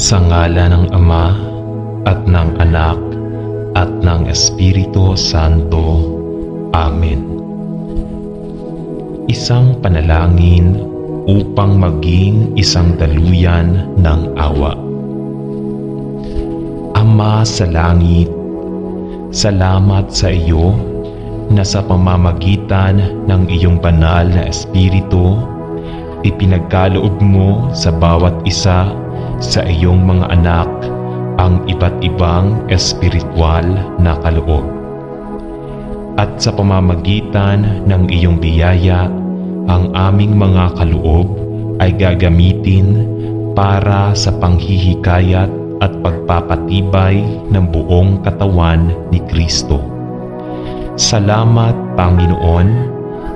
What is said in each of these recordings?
Sa ngala ng Ama at ng Anak at ng Espiritu Santo. Amen. Isang panalangin upang maging isang daluyan ng awa. Ama sa langit, salamat sa iyo na sa pamamagitan ng iyong banal na Espiritu, ipinagkaloob mo sa bawat isa sa iyong mga anak ang iba't ibang espiritual na kaloob. At sa pamamagitan ng iyong biyaya, ang aming mga kaloob ay gagamitin para sa panghihikayat at pagpapatibay ng buong katawan ni Kristo. Salamat, Panginoon,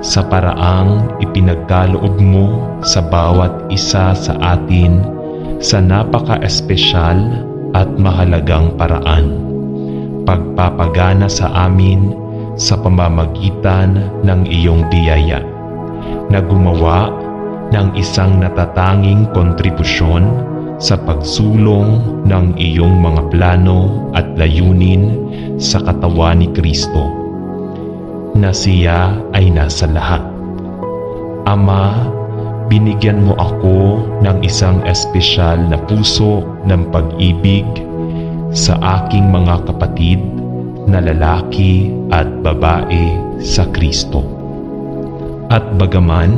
sa paraang ipinagkaloob mo sa bawat isa sa atin sa napaka-espesyal at mahalagang paraan. Pagpapagana sa amin sa pamamagitan ng iyong biyaya na gumawa ng isang natatanging kontribusyon sa pagsulong ng iyong mga plano at layunin sa katawan ni Kristo, na siya ay nasa lahat. Ama, binigyan mo ako ng isang espesyal na puso ng pag-ibig sa aking mga kapatid na lalaki at babae sa Kristo. At bagaman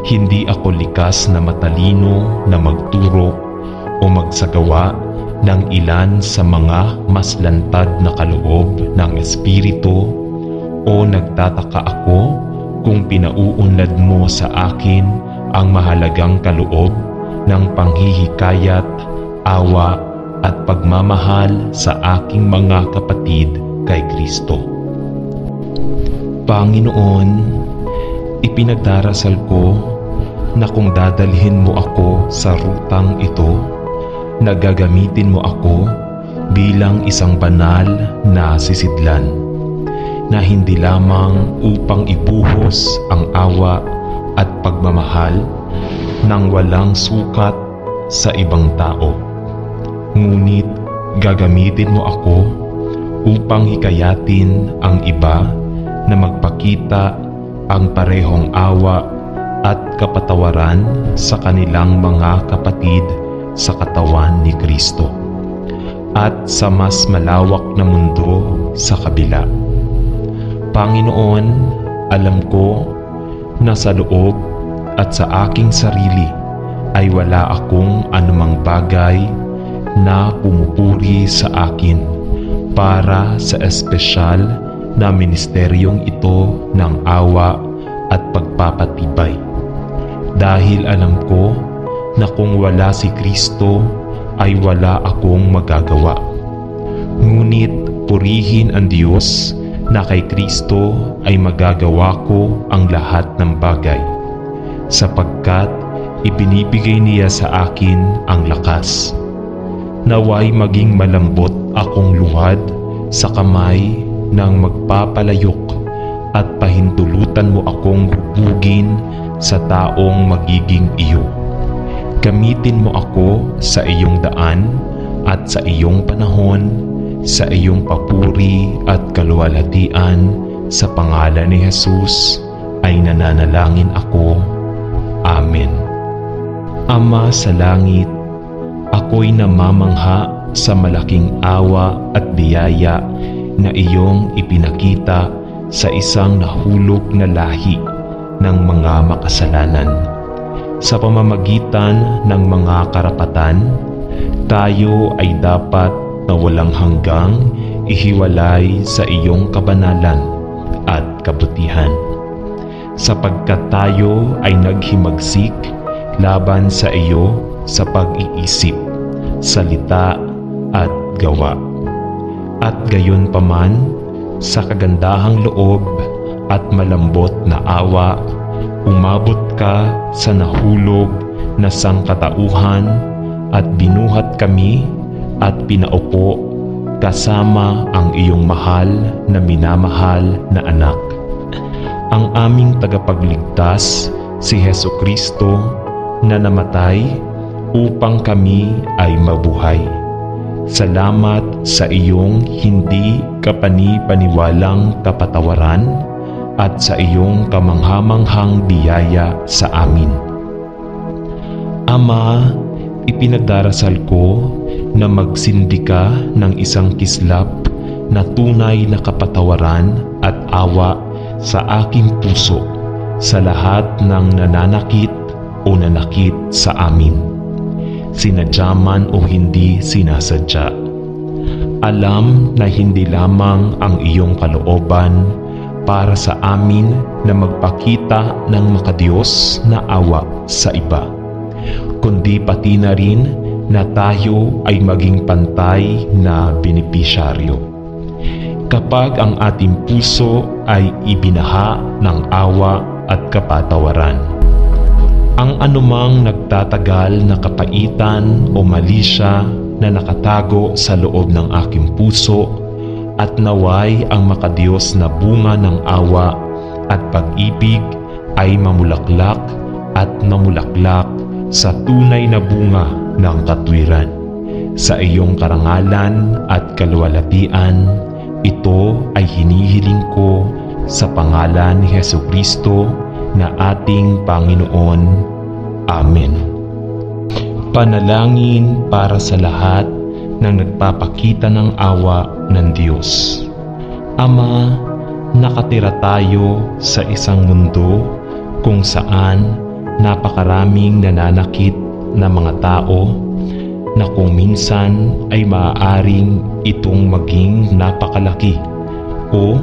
hindi ako likas na matalino na magturo o magsagawa ng ilan sa mga mas lantad na kaloob ng Espiritu, o nagtataka ako kung pinauunlad mo sa akin ang mahalagang kaloob ng panghihikayat, awa at pagmamahal sa aking mga kapatid kay Kristo. Panginoon, ipinagdarasal ko na kung dadalhin mo ako sa rutang ito, na gagamitin mo ako bilang isang banal na sisidlan, na hindi lamang upang ibuhos ang awa at pagmamahal nang walang sukat sa ibang tao, ngunit gagamitin mo ako upang hikayatin ang iba na magpakita ang parehong awa at kapatawaran sa kanilang mga kapatid sa katawan ni Kristo, at sa mas malawak na mundo sa kabila. Panginoon, alam ko na sa loob at sa aking sarili ay wala akong anumang bagay na pumupuri sa akin para sa espesyal na ministeryong ito ng awa at pagpapatibay. Dahil alam ko na kung wala si Kristo ay wala akong magagawa. Ngunit purihin ang Diyos na kay Kristo ay magagawa ko ang lahat ng bagay, sapagkat ibinibigay niya sa akin ang lakas. Naway maging malambot akong luhad sa kamay ng magpapalayok, at pahintulutan mo akong hubugin sa taong magiging iyo. Gamitin mo ako sa iyong daan at sa iyong panahon, sa iyong papuri at kaluwalhatian. Sa pangalan ni Jesus ay nananalangin ako. Amen. Ama sa langit, ako'y namamangha sa malaking awa at biyaya na iyong ipinakita sa isang nahulog na lahi ng mga makasalanan. Sa pamamagitan ng mga karapatan, tayo ay dapat na walang hanggang ihiwalay sa iyong kabanalan at kabutihan, sapagkat tayo ay naghimagsik laban sa iyo sa pag-iisip, salita at gawa. At gayon paman, sa kagandahang loob at malambot na awa, umabot ka sa nahulog na sangkatauhan at binuhat kami at pinaupo kasama ang iyong mahal na minamahal na anak, ang aming tagapagligtas si Hesukristo, na namatay upang kami ay mabuhay. Salamat sa iyong hindi kapani-paniwalang kapatawaran at sa iyong kamanghamanghang biyaya sa amin. Ama, ipinagdarasal ko na magsindi ka ng isang kislap na tunay na kapatawaran at awa sa aking puso sa lahat ng nananakit o nanakit sa amin, sinadya man o hindi sinasadya. Alam na hindi lamang ang iyong kalooban para sa amin na magpakita ng makadiyos na awa sa iba, kundi pati na rin na tayo ay maging pantay na benepisyaryo. Kapag ang ating puso ay ibinaha ng awa at kapatawaran, ang anumang nagtatagal na kapaitan o malisya na nakatago sa loob ng aking puso, at naway ang makadiyos na bunga ng awa at pag-ibig ay mamulaklak at namulaklak sa tunay na bunga ng katwiran. Sa iyong karangalan at kaluwalhatian, ito ay hinihiling ko sa pangalan ni Jesucristo na ating Panginoon. Amen. Panalangin para sa lahat ng nagpapakita ng awa ng Diyos. Ama, nakatira tayo sa isang mundo kung saan napakaraming nananakit na mga tao na kung minsan ay maaaring itong maging napakalaki o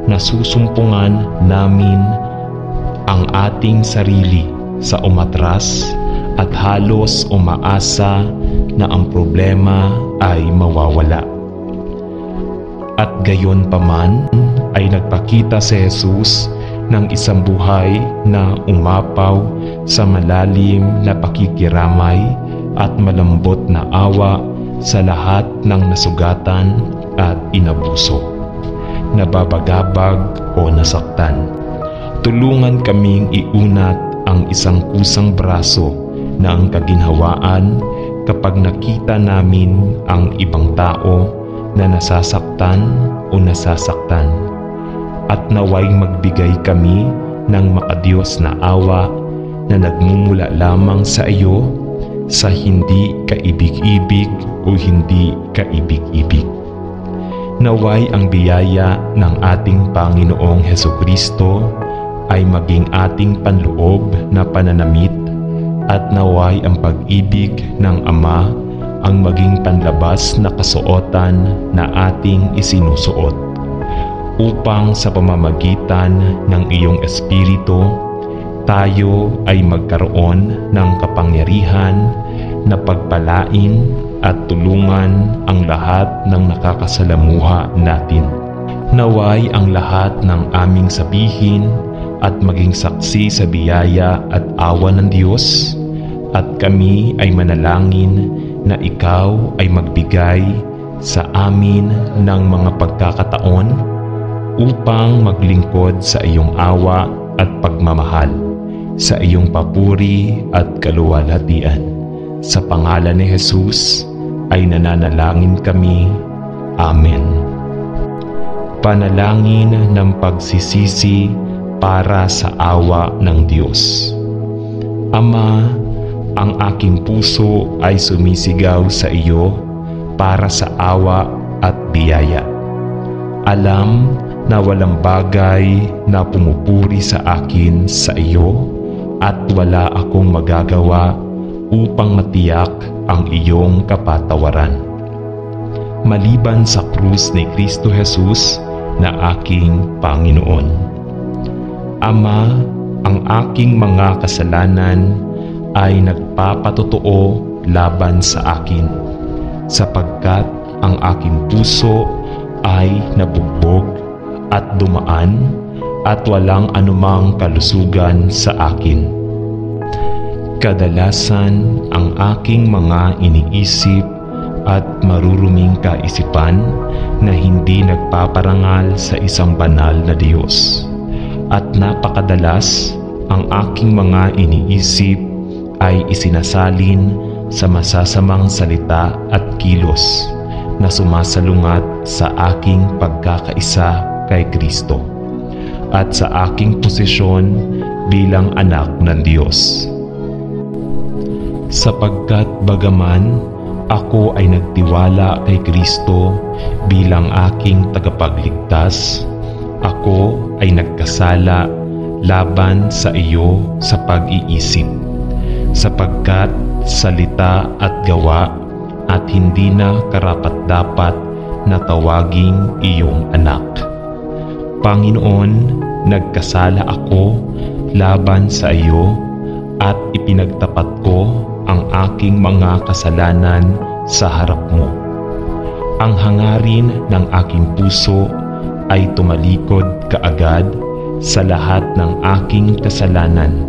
nasusumpungan namin ang ating sarili sa umatras at halos umaasa na ang problema ay mawawala. At gayon pa man ay nagpakita si Jesus ng isang buhay na umapaw sa malalim na pakikiramay at malambot na awa sa lahat ng nasugatan at inabuso, nababagabag o nasaktan. Tulungan kaming iunat ang isang kusang braso ng kaginhawaan kapag nakita namin ang ibang tao na nasasaktan o nasasaktan, at naway magbigay kami ng makadiyos na awa na nagmumula lamang sa iyo, sa hindi kaibig-ibig o hindi kaibig-ibig. Naway ang biyaya ng ating Panginoong Jesucristo ay maging ating panloob na pananamit, at naway ang pag-ibig ng Ama ang maging panlabas na kasuotan na ating isinusuot, upang sa pamamagitan ng iyong Espiritu, tayo ay magkaroon ng kapangyarihan na pagpalain at tulungan ang lahat ng nakakasalamuha natin. Naway ang lahat ng aming sabihin at maging saksi sa biyaya at awa ng Diyos, at kami ay manalangin na ikaw ay magbigay sa amin ng mga pagkakataon upang maglingkod sa iyong awa at pagmamahal, sa iyong papuri at kaluwalhatian. Sa pangalan ni Jesus ay nananalangin kami. Amen. Panalangin ng pagsisisi para sa awa ng Diyos. Ama, ang aking puso ay sumisigaw sa iyo para sa awa at biyaya. Alam na walang bagay na pumupuri sa akin sa iyo, at wala akong magagawa upang matiyak ang iyong kapatawaran, maliban sa krus ni Kristo Jesus na aking Panginoon. Ama, ang aking mga kasalanan ay nagpapatotoo laban sa akin, sapagkat ang aking puso ay nabugbog at dumaan at walang anumang kalusugan sa akin. Kadalasan ang aking mga iniisip at maruruming kaisipan na hindi nagpaparangal sa isang banal na Diyos. At napakadalas ang aking mga iniisip ay isinasalin sa masasamang salita at kilos na sumasalungat sa aking pagkakaisa kay Kristo at sa aking posisyon bilang anak ng Diyos. Sapagkat bagaman ako ay nagtiwala kay Kristo bilang aking tagapagligtas, ako ay nagkasala laban sa iyo sa pag-iisip, sapagkat salita at gawa at hindi na karapat-dapat na tawaging iyong anak. Panginoon, nagkasala ako laban sa iyo at ipinagtapat ko ang aking mga kasalanan sa harap mo. Ang hangarin ng aking puso ay tumalikod kaagad sa lahat ng aking kasalanan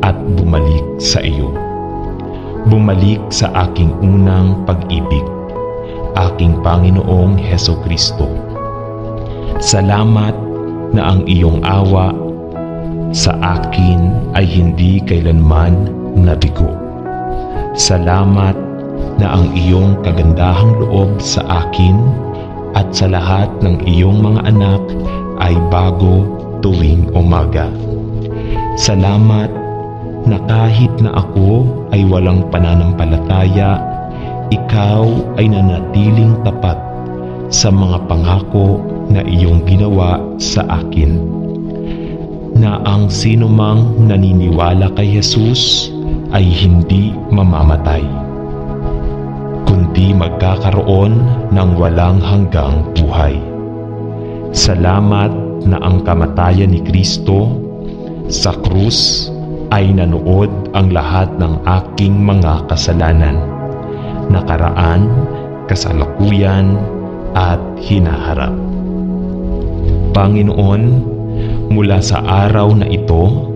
at bumalik sa iyo. Bumalik sa aking unang pag-ibig, aking Panginoong Hesukristo. Salamat na ang iyong awa sa akin ay hindi kailanman nabigo. Salamat na ang iyong kagandahang loob sa akin at sa lahat ng iyong mga anak ay bago tuwing umaga. Salamat na kahit na ako ay walang pananampalataya, ikaw ay nanatiling tapat sa mga pangako na iyong ginawa sa akin. Na ang sinumang naniniwala kay Jesus ay hindi mamamatay, kundi magkakaroon ng walang hanggang buhay. Salamat na ang kamatayan ni Kristo sa krus ay nanuod ang lahat ng aking mga kasalanan, nakaraan, kasalukuyan, at hinaharap. Panginoon, mula sa araw na ito,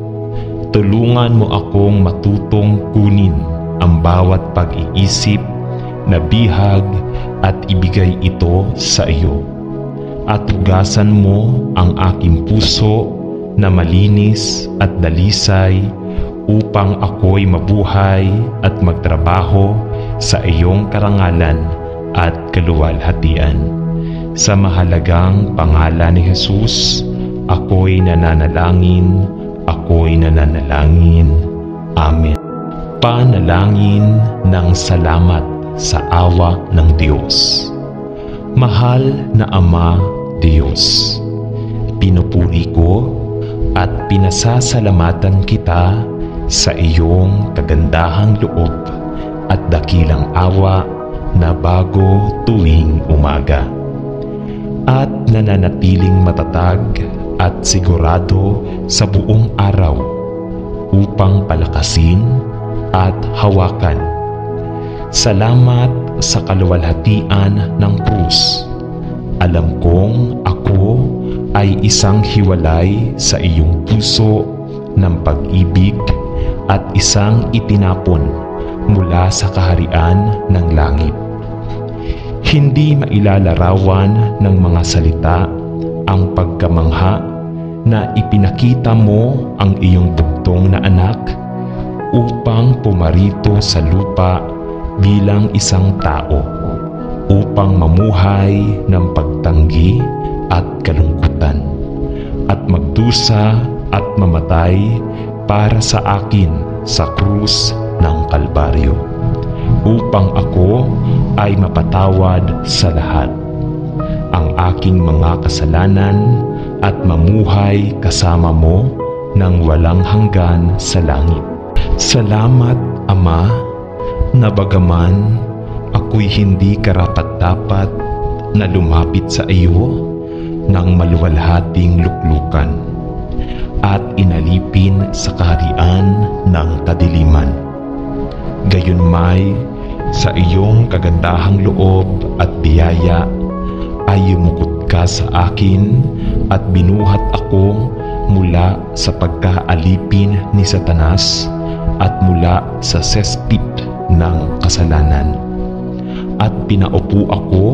tulungan mo akong matutong kunin ang bawat pag-iisip na bihag at ibigay ito sa iyo. At hugasan mo ang aking puso na malinis at dalisay upang ako'y mabuhay at magtrabaho sa iyong karangalan at kaluwalhatian. Sa mahalagang pangalan ni Jesus, ako'y nananalangin. Amen. Panalangin ng salamat sa awa ng Diyos. Mahal na Ama Diyos, pinupuri ko at pinasasalamatan kita sa iyong kagandahang loob at dakilang awa na bago tuwing umaga, at nananatiling matatag at sigurado sa buong araw upang palakasin at hawakan. Salamat sa kaluwalhatian ng krus. Alam kong ako ay isang hiwalay sa iyong puso ng pag-ibig at isang itinapon mula sa kaharian ng langit. Hindi mailalarawan ng mga salita ang pagkamangha na ipinakita mo ang iyong bugtong na anak upang pumarito sa lupa bilang isang tao, upang mamuhay ng pagtanggi at kalungkutan, at magdusa at mamatay para sa akin sa krus ng Kalbaryo, upang ako ay mapatawad sa lahat ang aking mga kasalanan at mamuhay kasama mo ng walang hanggan sa langit. Salamat, Ama, na bagaman ako'y hindi karapat-dapat na lumapit sa iyo ng maluwalhating luklukan at inalipin sa kaharian ng kadiliman. Gayunmay, sa iyong kagandahang loob at biyaya ay yumukod ka sa akin at binuhat ako mula sa pagkaalipin ni Satanas at mula sa sespit ng kasalanan. At pinaupo ako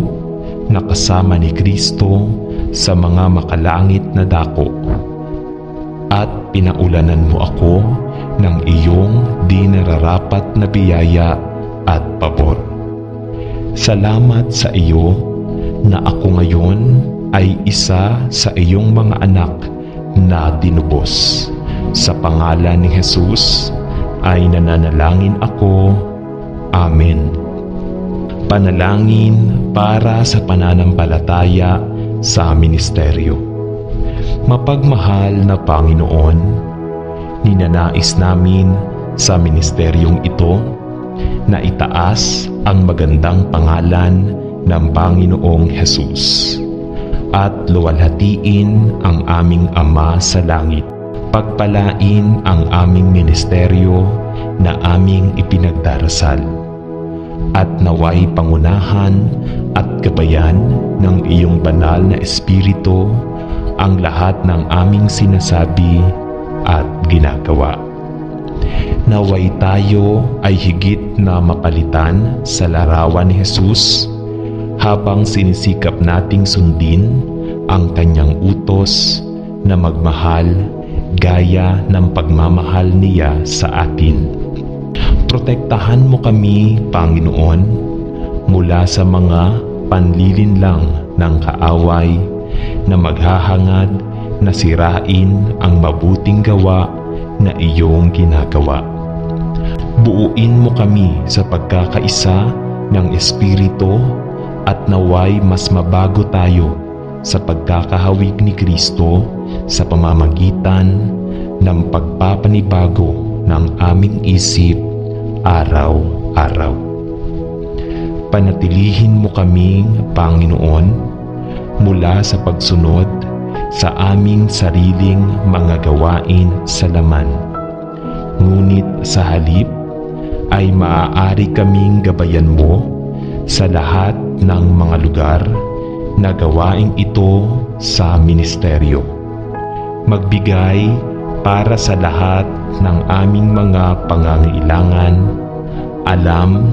na kasama ni Kristo sa mga makalangit na dako. At pinaulanan mo ako ng iyong di nararapat na biyaya at pabor. Salamat sa iyo na ako ngayon ay isa sa iyong mga anak na dinubos. Sa pangalan ni Jesus ay nananalangin ako. Amen. Panalangin para sa pananampalataya sa ministeryo. Mapagmahal na Panginoon, ninanais namin sa ministeryong ito na itaas ang magandang pangalan ng Panginoong Jesus at luwalhatiin ang aming Ama sa langit. Pagpalain ang aming ministeryo na aming ipinagdarasal at naway pangunahan at gabayan ng iyong banal na Espiritu ang lahat ng aming sinasabi at ginagawa. Naway tayo ay higit na mapalitan sa larawan ni Jesus habang sinisikap nating sundin ang kanyang utos na magmahal gaya ng pagmamahal niya sa atin. Protektahan mo kami, Panginoon, mula sa mga panlilinlang ng kaaway na maghahangad na sirain ang mabuting gawa na iyong ginagawa. Buuin mo kami sa pagkakaisa ng Espiritu at naway mas mabago tayo sa pagkakahawig ni Kristo sa pamamagitan ng pagpapanibago ng aming isip araw-araw. Panatilihin mo kaming, Panginoon, mula sa pagsunod sa aming sariling mga gawain sa laman. Ngunit sa halip ay maaari kaming gabayan mo sa lahat ng mga lugar na gawain ito sa ministeryo. Magbigay para sa lahat ng aming mga pangangailangan. Alam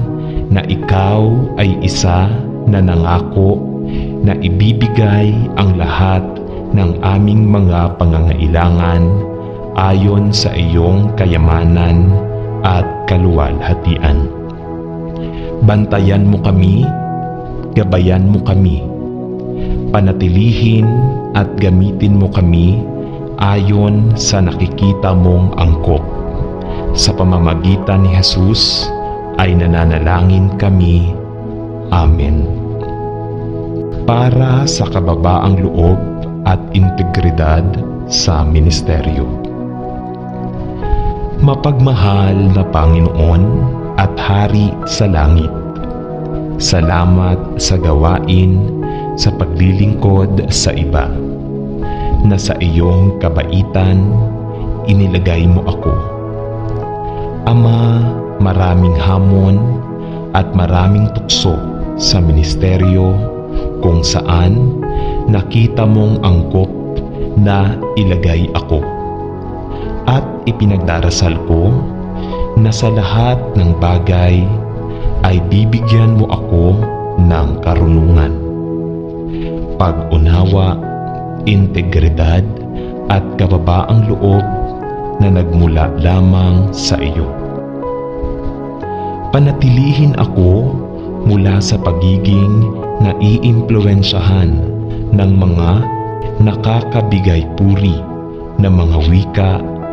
na ikaw ay isa na nangako na ibibigay ang lahat ng aming mga pangangailangan ayon sa iyong kayamanan at kaluwalhatian. Bantayan mo kami, gabayan mo kami, panatilihin at gamitin mo kami ayon sa nakikita mong angkop. Sa pamamagitan ni Jesus ay nananalangin kami. Amen. Para sa kababaang loob at integridad sa ministeryo. Mapagmahal na Panginoon at Hari sa langit, salamat sa gawain sa paglilingkod sa iba, na sa iyong kabaitan inilagay mo ako. Ama, maraming hamon at maraming tukso sa ministeryo kung saan nakita mong angkop na ilagay ako. At ipinagdarasal ko na sa lahat ng bagay ay bibigyan mo ako ng karunungan, pag-unawa, integridad at kababaang loob na nagmula lamang sa iyo. Panatilihin ako mula sa pagiging naiimpluwensyahan ng mga nakakabigay puri na mga wika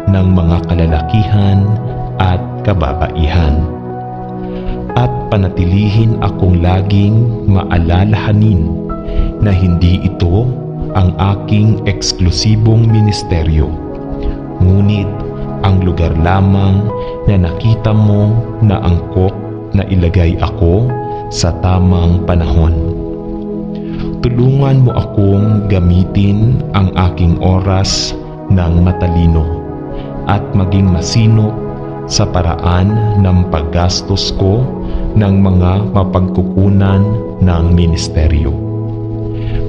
ng mga kalalakihan at kababaihan. At panatilihin akong laging maalalahanin na hindi ito ang aking eksklusibong ministeryo, ngunit ang lugar lamang na nakita mo na angkop na ilagay ako sa tamang panahon. Tulungan mo akong gamitin ang aking oras ng matalino at maging masinop sa paraan ng paggastos ko ng mga mapagkukunan ng ministeryo.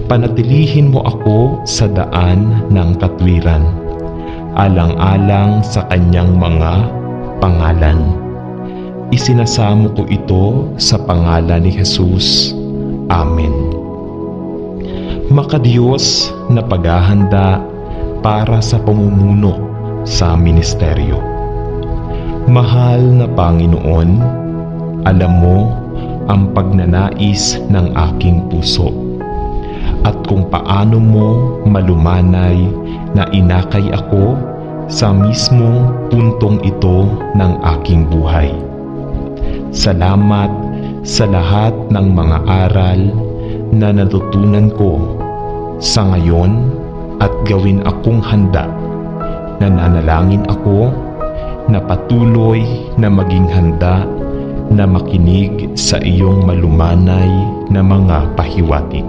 Panatilihin mo ako sa daan ng katwiran, alang-alang sa kanyang mga pangalan. Isinasamo ko ito sa pangalan ni Jesus. Amen. Makadiyos na paghahanda para sa pamumuno sa ministeryo. Mahal na Panginoon, Alam mo ang pagnanais ng aking puso at kung paano mo malumanay na inakay ako sa mismong puntong ito ng aking buhay. Salamat sa lahat ng mga aral na natutunan ko sa ngayon at gawin akong handa. Nananalangin ako na patuloy na maging handa na makinig sa iyong malumanay na mga pahiwatig.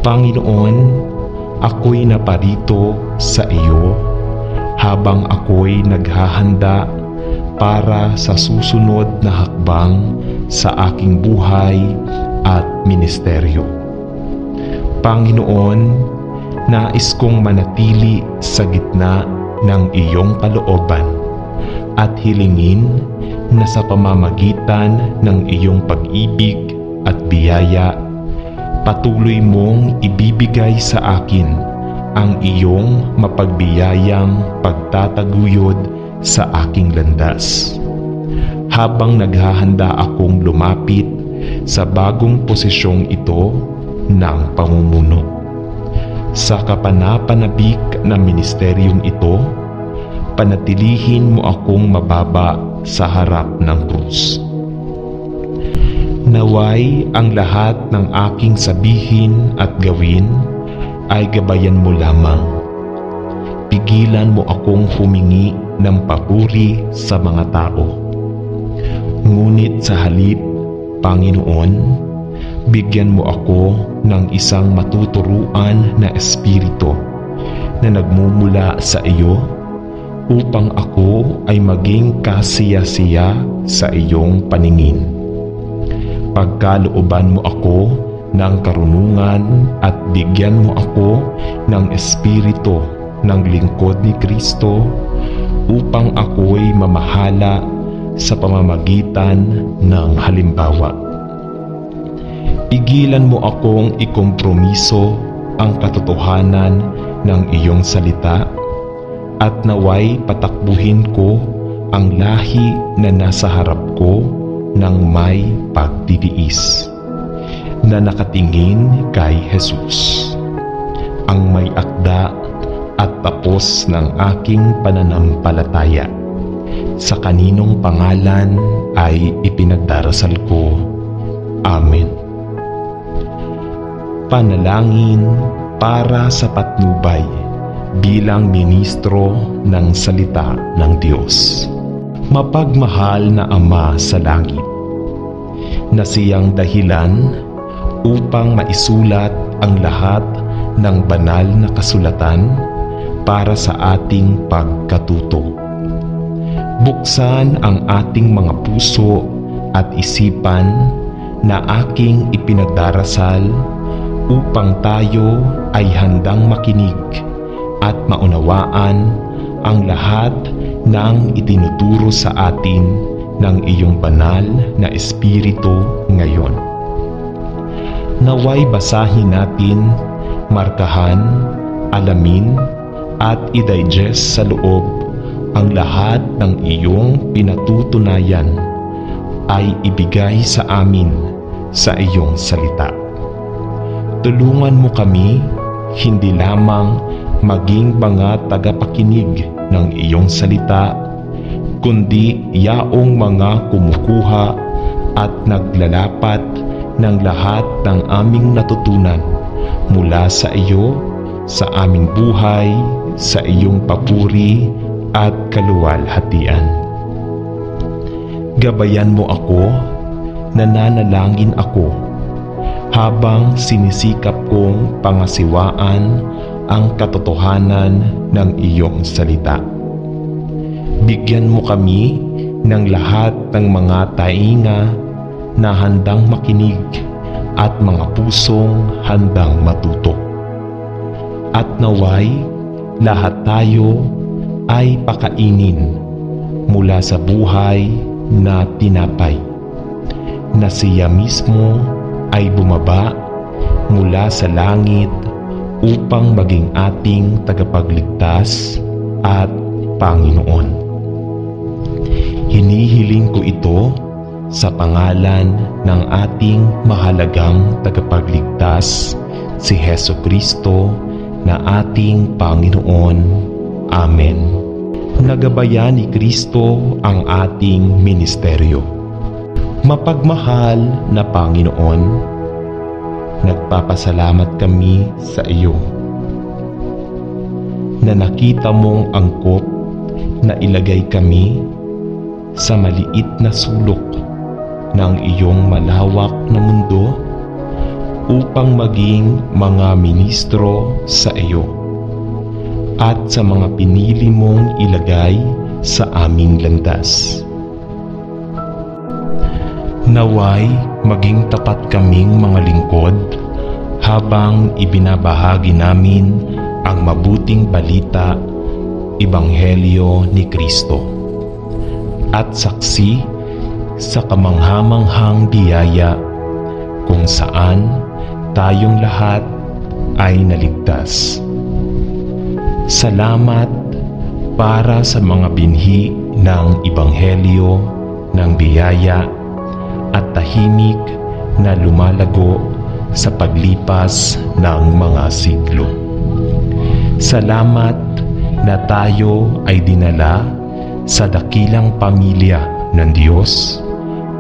Panginoon, ako'y naparito sa iyo habang ako'y naghahanda para sa susunod na hakbang sa aking buhay at ministeryo. Panginoon, nais kong manatili sa gitna ng iyong kalooban at hilingin na sa pamamagitan ng iyong pag-ibig at biyaya, patuloy mong ibibigay sa akin ang iyong mapagbiyayang pagtataguyod sa aking landas. Habang naghahanda akong lumapit sa bagong posisyong ito ng pamumuno. Sa kapanapanabik na ministeryong ito, panatilihin mo akong mababa sa harap ng krus. Naway ang lahat ng aking sabihin at gawin ay gabayan mo lamang. Pigilan mo akong humingi ng papuri sa mga tao. Ngunit sa halip, Panginoon, bigyan mo ako ng isang matuturuan na espiritu na nagmumula sa iyo upang ako ay maging kasiya-siya sa iyong paningin. Pagkalooban mo ako ng karunungan at bigyan mo ako ng espiritu ng lingkod ni Kristo upang ako'y mamahala sa pamamagitan ng halimbawa. Pigilan mo akong ikompromiso ang katotohanan ng iyong salita at naway patakbuhin ko ang lahi na nasa harap ko ng may pagtitiis na nakatingin kay Jesus, ang may akda at tapos ng aking pananampalataya. Sa kaninong pangalan ay ipinagdarasal ko. Amen. Panalangin para sa patnubay bilang ministro ng salita ng Diyos. Mapagmahal na Ama sa langit, na siyang dahilan upang maisulat ang lahat ng banal na kasulatan para sa ating pagkatuto. Buksan ang ating mga puso at isipan na aking ipinagdarasal upang tayo ay handang makinig at maunawaan ang lahat ng itinuturo sa atin ng iyong banal na Espiritu ngayon. Naway basahin natin, markahan, alamin at i-digest sa loob ang lahat ng iyong pinatutunayan ay ibigay sa amin sa iyong salita. Tulungan mo kami hindi lamang maging mga tagapakinig ng iyong salita, kundi yaong mga kumukuha at naglalapat ng lahat ng aming natutunan mula sa iyo, sa aming buhay, sa iyong papuri at kaluwalhatian. Gabayan mo ako, nananalangin ako, habang sinisikap kong pangasiwaan ang katotohanan ng iyong salita. Bigyan mo kami ng lahat ng mga tainga na handang makinig at mga pusong handang matuto. At naway, lahat tayo ay pakainin mula sa buhay na tinapay, na siya mismo ay bumaba mula sa langit upang maging ating tagapagligtas at Panginoon. Hinihiling ko ito sa pangalan ng ating mahalagang tagapagligtas, si Hesukristo na ating Panginoon. Amen. Nagabayan ni Kristo ang ating ministeryo. Mapagmahal na Panginoon, nagpapasalamat kami sa iyo na nakita mong angkop na ilagay kami sa maliit na sulok ng iyong malawak na mundo upang maging mga ministro sa iyo at sa mga pinili mong ilagay sa aming landas. Naway maging tapat kaming mga lingkod habang ibinabahagi namin ang mabuting balita, Ebanghelyo ni Kristo, at saksi sa kamanghamanghang biyaya kung saan tayong lahat ay naligtas. Salamat para sa mga binhi ng Ebanghelyo ng biyaya at tahimik na lumalago sa paglipas ng mga siglo. Salamat na tayo ay dinala sa dakilang pamilya ng Diyos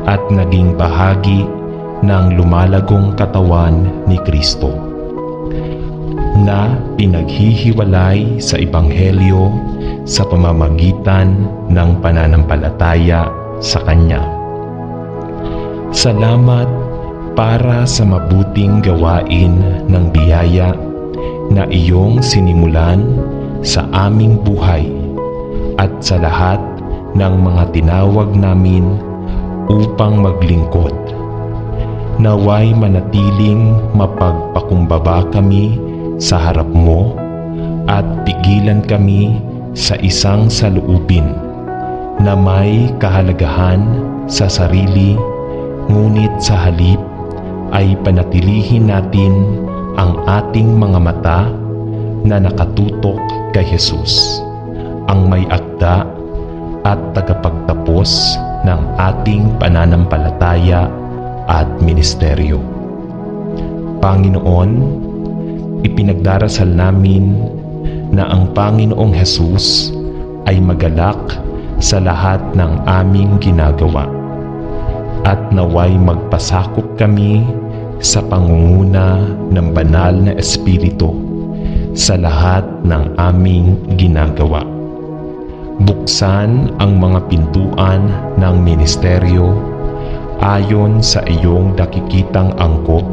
at naging bahagi ng lumalagong katawan ni Kristo na pinaghihiwalay sa Ebanghelyo sa pamamagitan ng pananampalataya sa Kanya. Salamat para sa mabuting gawain ng biyaya na iyong sinimulan sa aming buhay at sa lahat ng mga tinawag namin upang maglingkod. Naway manatiling mapagpakumbaba kami sa harap mo at pigilan kami sa isang saloobin na may kahalagahan sa sarili, ngunit sa halip ay panatilihin natin ang ating mga mata na nakatutok kay Jesus, ang may akda at tagapagtapos ng ating pananampalataya at ministeryo. Panginoon, ipinagdarasal namin na ang Panginoong Jesus ay magalak sa lahat ng aming ginagawa at naway magpasakop kami sa pangunguna ng banal na Espiritu sa lahat ng aming ginagawa. Buksan ang mga pintuan ng ministeryo ayon sa iyong nakikitang angkop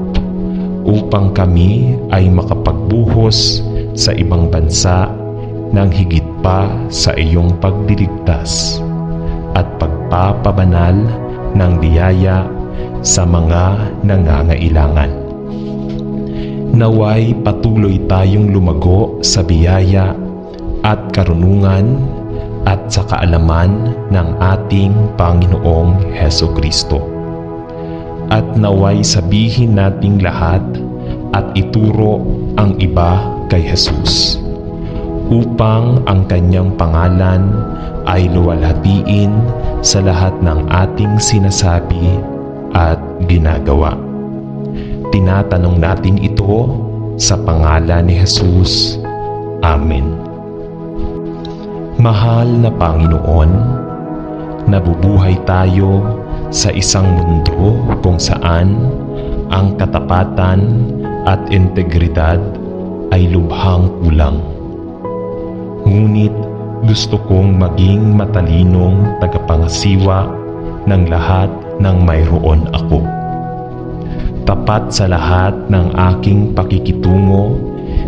upang kami ay makapagbuhos sa ibang bansa ng higit pa sa iyong pagliligtas at pagpapabanal ng biyaya sa mga nangangailangan. Naway patuloy tayong lumago sa biyaya at karunungan at sa kaalaman ng ating Panginoong Hesukristo. At naway sabihin nating lahat at ituro ang iba kay Jesus, upang ang kanyang pangalan ay luwalhatiin sa lahat ng ating sinasabi at ginagawa. Tinatanong natin ito sa pangalan ni Jesus. Amen. Mahal na Panginoon, nabubuhay tayo sa isang mundo kung saan ang katapatan at integridad ay lubhang kulang. Ngunit gusto kong maging matalinong tagapangasiwa ng lahat ng mayroon ako. Tapat sa lahat ng aking pakikitungo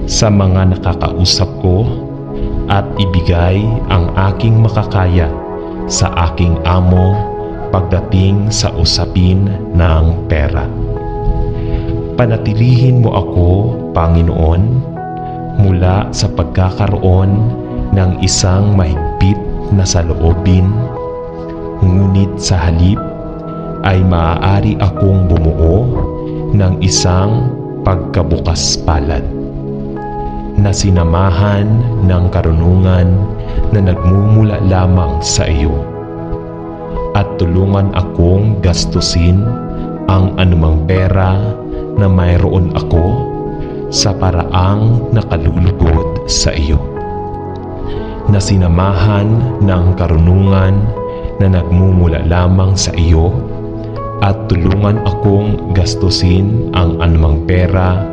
sa mga nakakausap ko at ibigay ang aking makakaya sa aking amo pagdating sa usapin ng pera. Panatilihin mo ako, Panginoon, mula sa pagkakaroon ng isang mahigpit na saloobin, ngunit sa halip ay maaari akong bumuo ng isang pagkabukas palad na sinamahan ng karunungan na nagmumula lamang sa iyo. at tulungan akong gastusin ang anumang pera na mayroon ako sa paraang nakalulugod sa iyo, na sinamahan ng karunungan na nagmumula lamang sa iyo, at tulungan akong gastusin ang anumang pera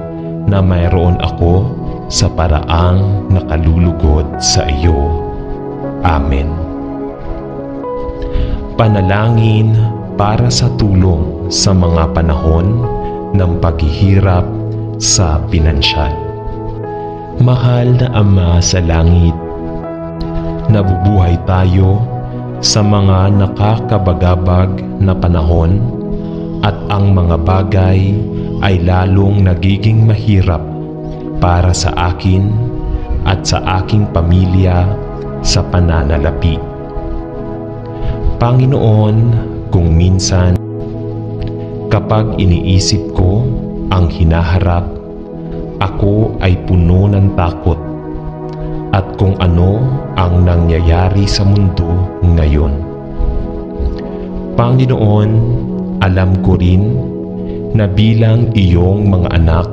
na mayroon ako sa paraang nakalulugod sa iyo. Amen. Panalangin para sa tulong sa mga panahon ng paghihirap sa pinansyal. Mahal na Ama sa langit, nabubuhay tayo sa mga nakakabagabag na panahon at ang mga bagay ay lalong nagiging mahirap para sa akin at sa aking pamilya sa pananalapi. Panginoon, kung minsan kapag iniisip ko ang hinaharap, ako ay puno ng takot at kung ano ang nangyayari sa mundo ngayon. Panginoon, alam ko rin na bilang iyong mga anak,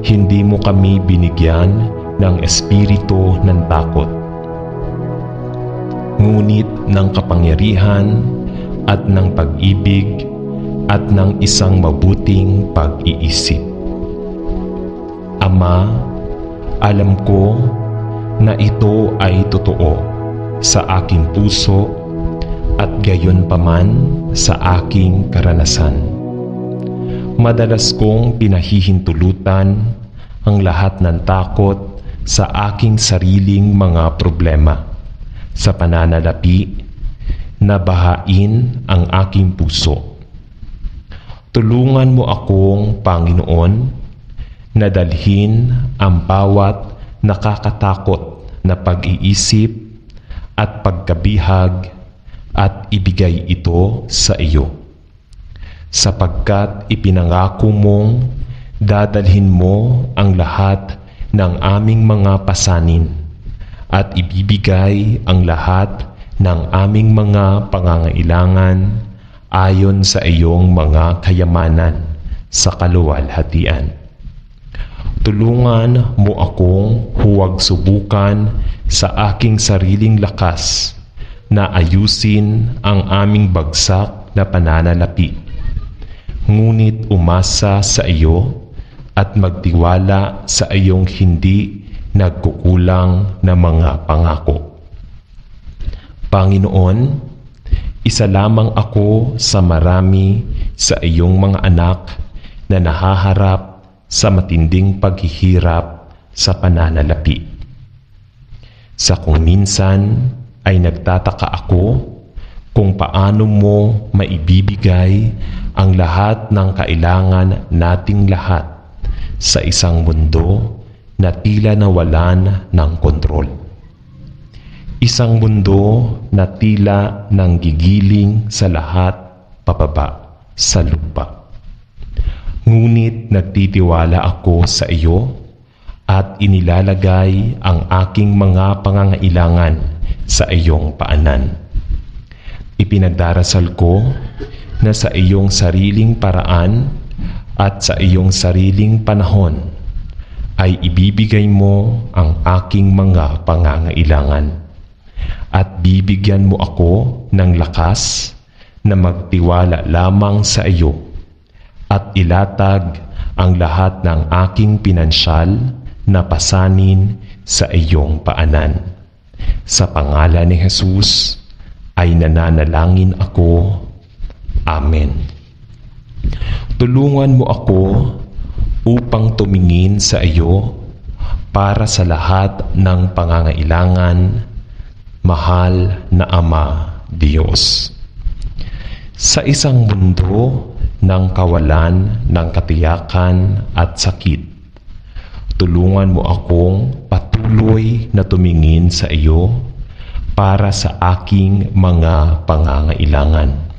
hindi mo kami binigyan ng espiritu ng takot, ngunit ng kapangyarihan at ng pag-ibig at ng isang mabuting pag-iisip. Ama, alam ko na ito ay totoo sa aking puso at gayon paman sa aking karanasan. Madalas kong pinahihintulutan ang lahat ng takot sa aking sariling mga problema sa pananalapi na bahain ang aking puso. Tulungan mo akong, Panginoon, na dalhin ang bawat nakakatakot na pag-iisip at pagkabihag at ibigay ito sa iyo, sapagkat ipinangako mong dadalhin mo ang lahat ng aming mga pasanin at ibibigay ang lahat ng aming mga pangangailangan ayon sa iyong mga kayamanan sa kaluwalhatian. Tulungan mo akong huwag subukan sa aking sariling lakas na ayusin ang aming bagsak na pananalapi, ngunit umasa sa iyo at magtiwala sa iyong hindi nagkukulang na mga pangako. Panginoon, isa lamang ako sa marami sa iyong mga anak na nahaharap sa matinding paghihirap sa pananalapi. Sa kung minsan ay nagtataka ako kung paano mo maibibigay ang lahat ng kailangan nating lahat sa isang mundo na tila nawalan ng kontrol. Isang mundo na tila nanggigiling sa lahat pababa sa lupa. Ngunit nagtitiwala ako sa iyo at inilalagay ang aking mga pangangailangan sa iyong paanan. Ipinagdarasal ko na sa iyong sariling paraan at sa iyong sariling panahon ay ibibigay mo ang aking mga pangangailangan at bibigyan mo ako ng lakas na magtiwala lamang sa iyo at ilatag ang lahat ng aking pinansyal na pasanin sa iyong paanan. Sa pangalan ni Jesus ay nananalangin ako. Amen. Tulungan mo ako upang tumingin sa iyo para sa lahat ng pangangailangan, mahal na Ama Diyos. Sa isang mundo ng kawalan ng katiyakan at sakit, tulungan mo akong patuloy na tumingin sa iyo para sa aking mga pangangailangan.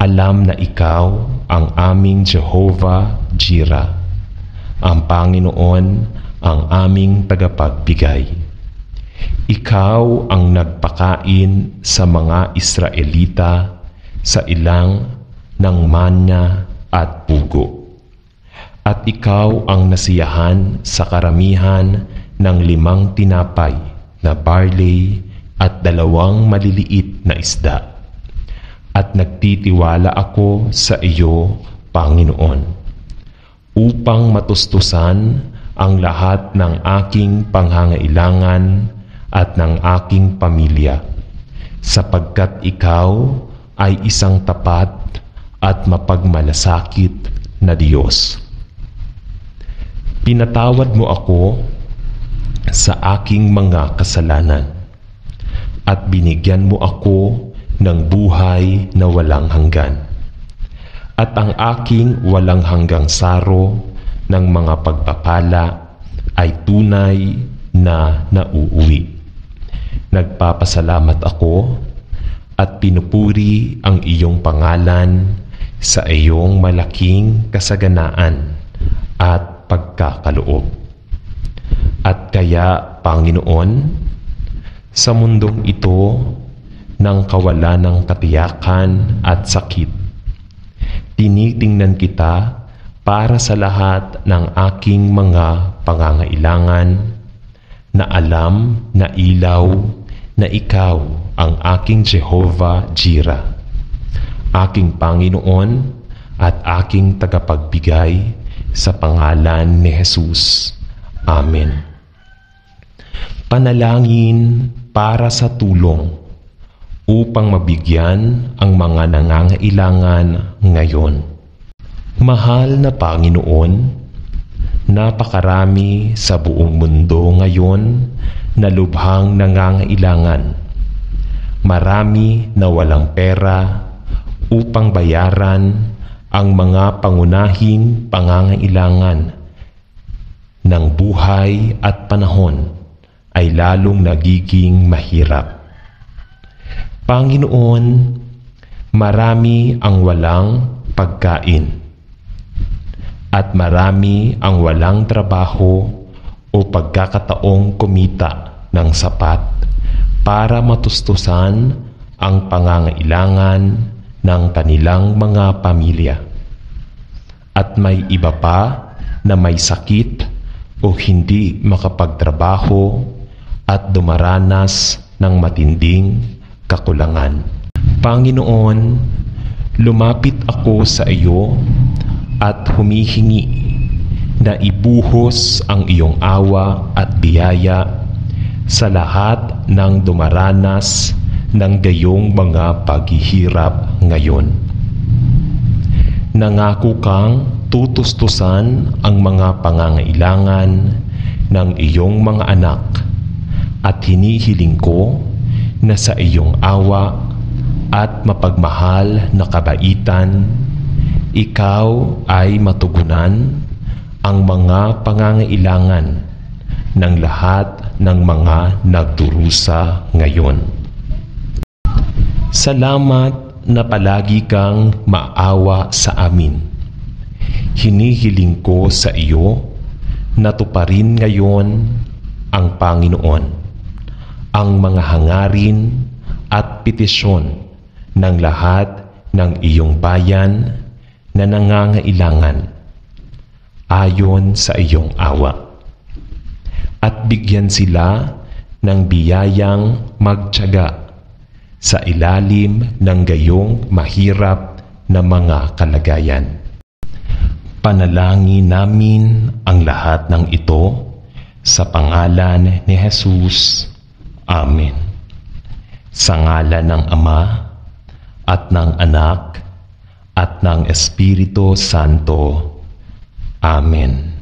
Alam na ikaw ang aming Jehovah Jireh, ang Panginoon ang aming tagapagbigay. Ikaw ang nagpakain sa mga Israelita sa ilang ng manya at pugo. At ikaw ang nasiyahan sa karamihan ng 5 tinapay na barley at 2 maliliit na isda. At nagtitiwala ako sa iyo, Panginoon, upang matustusan ang lahat ng aking pangangailangan at ng aking pamilya, sapagkat ikaw ay isang tapat at mapagmalasakit na Diyos. Pinatawad mo ako sa aking mga kasalanan at binigyan mo ako ng buhay na walang hanggan. At ang aking walang hanggang saro ng mga pagpapala ay tunay na nauuwi. Nagpapasalamat ako at pinupuri ang iyong pangalan sa iyong malaking kasaganaan at pagkakaloob. At kaya, Panginoon, sa mundong ito ng kawalan ng katiyakan at sakit, tinitingnan kita para sa lahat ng aking mga pangangailangan, na alam na ilaw na ikaw ang aking Jehovah Jireh, aking Panginoon at aking tagapagbigay, sa pangalan ni Jesus. Amen. Panalangin para sa tulong upang mabigyan ang mga nangangailangan ngayon. Mahal na Panginoon, napakarami sa buong mundo ngayon na lubhang nangangailangan. Marami na walang pera upang bayaran ang mga pangunahing pangangailangan ng buhay at panahon ay lalong nagiging mahirap. Panginoon, marami ang walang pagkain at marami ang walang trabaho o pagkakataong kumita ng sapat para matustusan ang pangangailangan ng kanilang mga pamilya. At may iba pa na may sakit o hindi makapagtrabaho at dumaranas ng matinding kakulangan. Panginoon, lumapit ako sa iyo at humihingi na ibuhos ang iyong awa at biyaya sa lahat ng dumaranas ng gayong mga paghihirap ngayon. Nangako kang tutustusan ang mga pangangailangan ng iyong mga anak at hinihiling ko na sa iyong awa at mapagmahal na kabaitan, ikaw ay matugunan ang mga pangangailangan ng lahat ng mga nagdurusa ngayon. Salamat na palagi kang maawa sa amin. Hinihiling ko sa iyo na tuparin ngayon ang Panginoon, ang mga hangarin at petisyon ng lahat ng iyong bayan na nangangailangan ayon sa iyong awa. At bigyan sila ng biyayang magtiyaga sa ilalim ng gayong mahirap na mga kalagayan. Panalangin namin ang lahat ng ito sa pangalan ni Jesus. Amen. Sa ngalan ng Ama at ng Anak at ng Espiritu Santo. Amen.